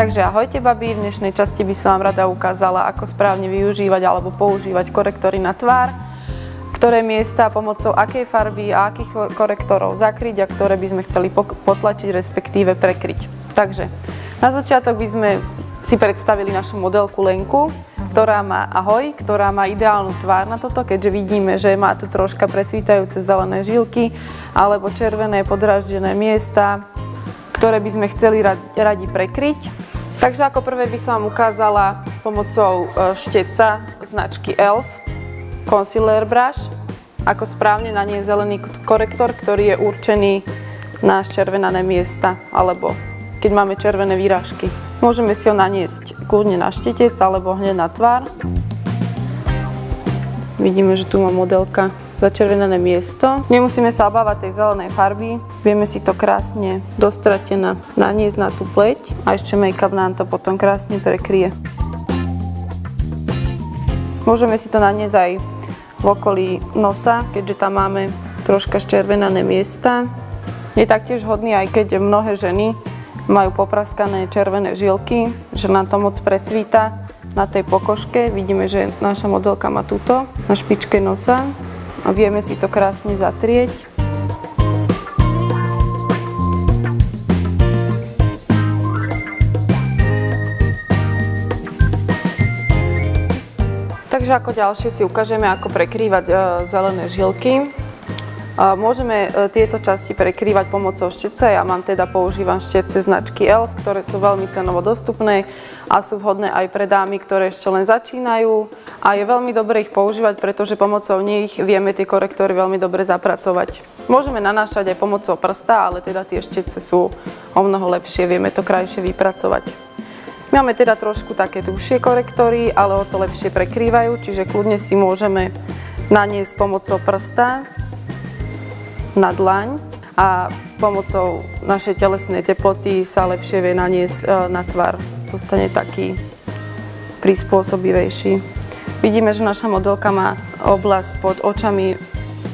Takže ahojte babi, v dnešnej časti by som vám rada ukázala, ako správne využívať alebo používať korektory na tvár, ktoré miesta pomocou akej farby a akých korektorov zakryť a ktoré by sme chceli potlačiť, respektíve prekryť. Takže na začiatok by sme si predstavili našu modelku Lenku, ktorá má ideálnu tvár na toto, keďže vidíme, že má tu troška presvítajúce zelené žilky alebo červené podráždené miesta, ktoré by sme chceli radi prekryť. Takže ako prvé by som vám ukázala pomocou štetca značky e.l.f. Concealer Brush, ako správne naniesť zelený korektor, ktorý je určený na červenané miesta, alebo keď máme červené výrážky. Môžeme si ho naniesť kľudne na štetec, alebo hneď na tvár. Vidíme, že tu má modelka začervenané miesto. Nemusíme sa obávať tej zelenej farby, vieme si to krásne dostratená naniesť na tú pleť a ešte make-up nám to potom krásne prekryje. Môžeme si to naniesť aj v okolí nosa, keďže tam máme troška červenané miesta. Je taktiež hodný, aj keď mnohé ženy majú popraskané červené žilky, že nám to moc presvíta na tej pokožke. Vidíme, že naša modelka má túto na špičke nosa a vieme si to krásne zatrieť. Takže ako ďalšie si ukážeme, ako prekrývať zelené žilky. Môžeme tieto časti prekrývať pomocou štetca. Ja používam štetce značky e.l.f., ktoré sú veľmi cenovo dostupné a sú vhodné aj pre dámy, ktoré ešte len začínajú. A je veľmi dobre ich používať, pretože pomocou nich vieme tie korektory veľmi dobre zapracovať. Môžeme nanášať aj pomocou prsta, ale teda tie štetce sú o mnoho lepšie, vieme to krajšie vypracovať. Máme teda trošku také dlhšie korektory, ale o to lepšie prekrývajú, čiže kľudne si môžeme naniesť pomocou prsta na dlaň a pomocou našej telesnej teploty sa lepšie vie naniesť na tvár. Zostane taký prispôsobivejší. Vidíme, že naša modelka má oblasť pod očami,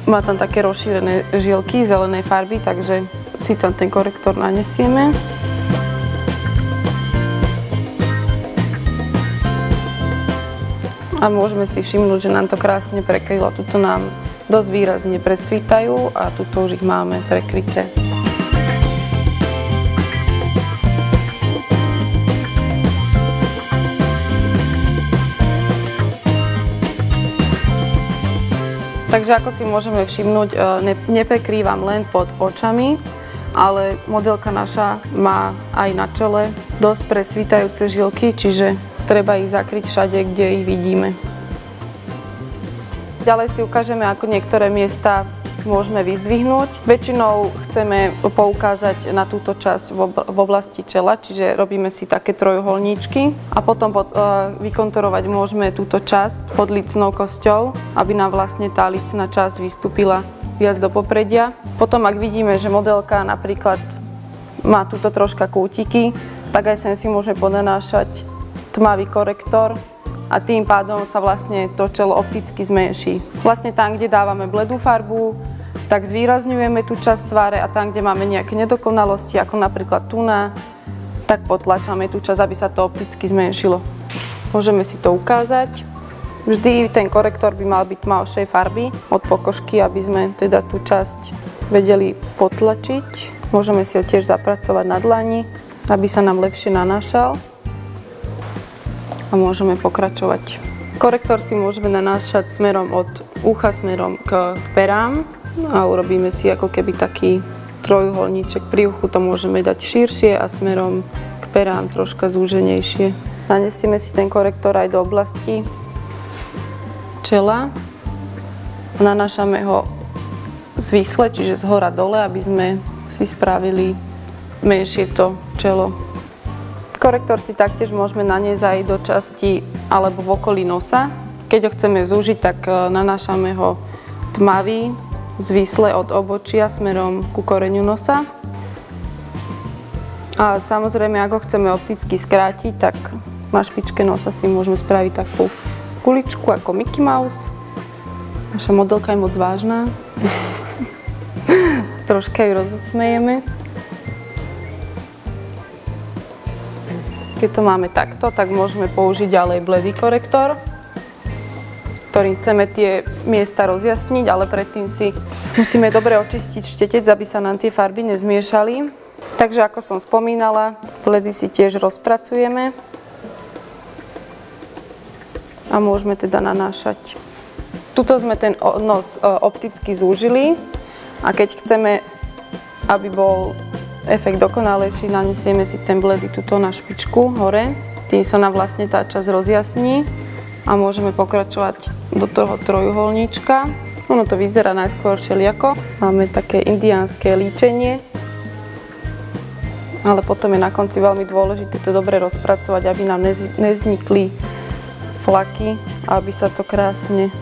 má tam také rozšírené žilky zelenej farby, takže si tam ten korektor nanesieme. A môžeme si všimnúť, že nám to krásne prekrylo. Tuto nám dosť výrazne presvítajú a tuto už ich máme prekryté. Takže ako si môžeme všimnúť, neprekrývam len pod očami, ale modelka naša má aj na čele dosť presvítajúce žilky, čiže treba ich zakryť všade, kde ich vidíme. Ďalej si ukážeme, ako niektoré miesta môžeme vyzdvihnúť. Väčšinou chceme poukázať na túto časť v oblasti čela, čiže robíme si také trojuholníčky a potom vykonturovať môžeme túto časť pod lícnou kosťou, aby nám vlastne tá lícna časť vystúpila viac do popredia. Potom, ak vidíme, že modelka napríklad má túto troška kútiky, tak aj sem si môžeme ponanášať tmavý korektor a tým pádom sa vlastne to čelo opticky zmenší. Vlastne tam, kde dávame bledú farbu, tak zvýrazňujeme tú časť tváre a tam, kde máme nejaké nedokonalosti, ako napríklad tuná, tak potlačame tú časť, aby sa to opticky zmenšilo. Môžeme si to ukázať. Vždy ten korektor by mal byť tmavšej farby od pokožky, aby sme teda tú časť vedeli potlačiť. Môžeme si ho tiež zapracovať na dlani, aby sa nám lepšie nanášal. A môžeme pokračovať. Korektor si môžeme nanášať smerom od ucha smerom k perám a urobíme si ako keby taký trojuholníček. Pri uchu to môžeme dať širšie a smerom k perám troška zúženejšie. Nanesieme si ten korektor aj do oblasti čela. Nanášame ho zvisle, čiže z hora dole, aby sme si spravili menšie to čelo. Korektor si taktiež môžeme naniesť aj do časti alebo v okolí nosa. Keď ho chceme zúžiť, tak nanášame ho tmavý, zvisle od obočia smerom ku koreňu nosa. A samozrejme, ak ho chceme opticky skrátiť, tak na špičke nosa si môžeme spraviť takú kuličku ako Mickey Mouse. Naša modelka je moc vážna. Troška ju rozosmejeme. Keď to máme takto, tak môžeme použiť ďalej bledý korektor, ktorým chceme tie miesta rozjasniť, ale predtým si musíme dobre očistiť štetec, aby sa nám tie farby nezmiešali. Takže ako som spomínala, bledy si tiež rozpracujeme a môžeme teda nanášať. Tuto sme ten nos opticky zúžili a keď chceme, aby bol efekt dokonalejší, nanesieme si ten bledy tuto na špičku hore. Tým sa nám vlastne tá časť rozjasní a môžeme pokračovať do toho trojuholníčka. Ono to vyzerá najskôr všelijako. Máme také indiánske líčenie, ale potom je na konci veľmi dôležité to dobre rozpracovať, aby nám nevznikli flaky a aby sa to krásne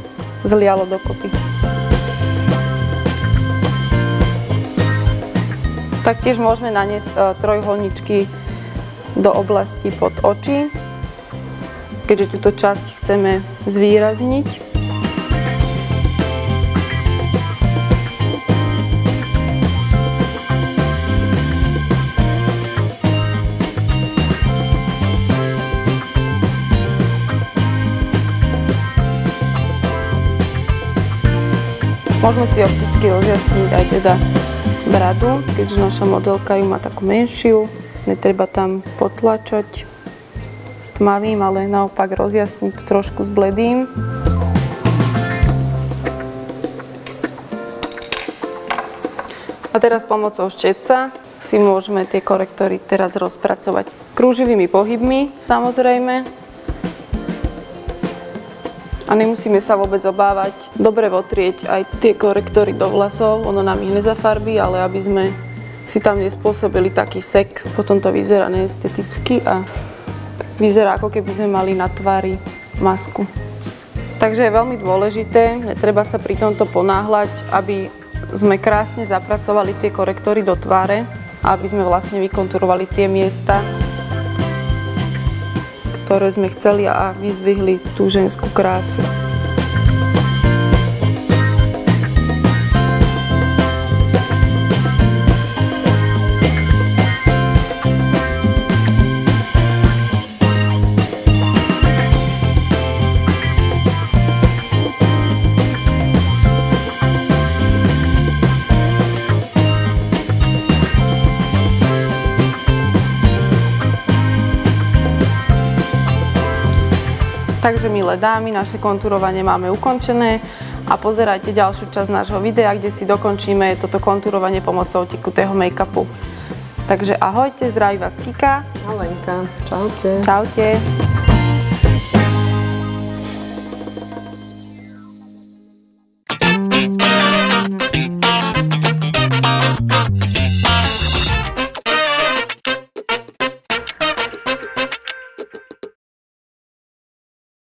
zlialo dokopy. Taktiež môžeme naniesť trojuholníčky do oblasti pod oči, keďže túto časť chceme zvýrazniť. Môžeme si opticky rozjasniť aj teda bradu, keďže naša modelka ju má takú menšiu. Netreba tam potlačať s tmavým, ale naopak rozjasniť trošku s bledým. A teraz pomocou štetca si môžeme tie korektory teraz rozpracovať krúživými pohybmi, samozrejme. A nemusíme sa vôbec obávať dobre votrieť aj tie korektory do vlasov, ono nám ich nezafarbí, ale aby sme si tam nespôsobili taký sek, potom to vyzerá neesteticky a vyzerá, ako keby sme mali na tvári masku. Takže je veľmi dôležité, netreba sa pri tomto ponáhľať, aby sme krásne zapracovali tie korektory do tváre a aby sme vlastne vykonturovali tie miesta, ktoré sme chceli a vyzdvihli tú ženskú krásu. Takže milé dámy, naše kontúrovanie máme ukončené a pozerajte ďalšiu časť nášho videa, kde si dokončíme toto kontúrovanie pomocou tekutého make-upu. Takže ahojte, zdraví vás Kika. A Lenka. Čaute. Čaute.